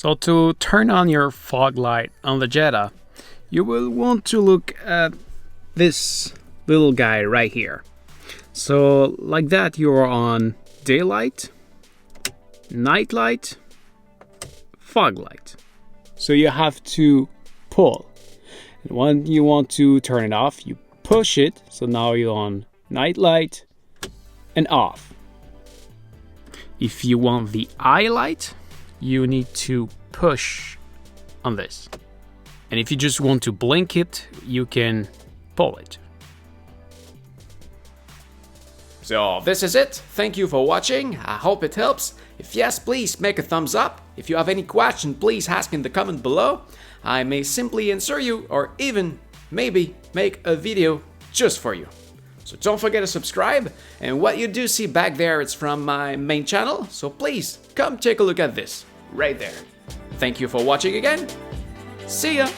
So to turn on your fog light on the Jetta, you will want to look at this little guy right here. So like that, you're on daylight, night light, fog light. So you have to pull. And when you want to turn it off, you push it. So now you're on night light and off. If you want the eye light, you need to push on this. And if you just want to blink it, you can pull it. So this is it. Thank you for watching. I hope it helps. If yes, please make a thumbs up. If you have any question, please ask in the comment below. I may simply answer you or even maybe make a video just for you. So don't forget to subscribe, and what you do see back there is from my main channel, so please come take a look at this right there. Thank you for watching again. See ya!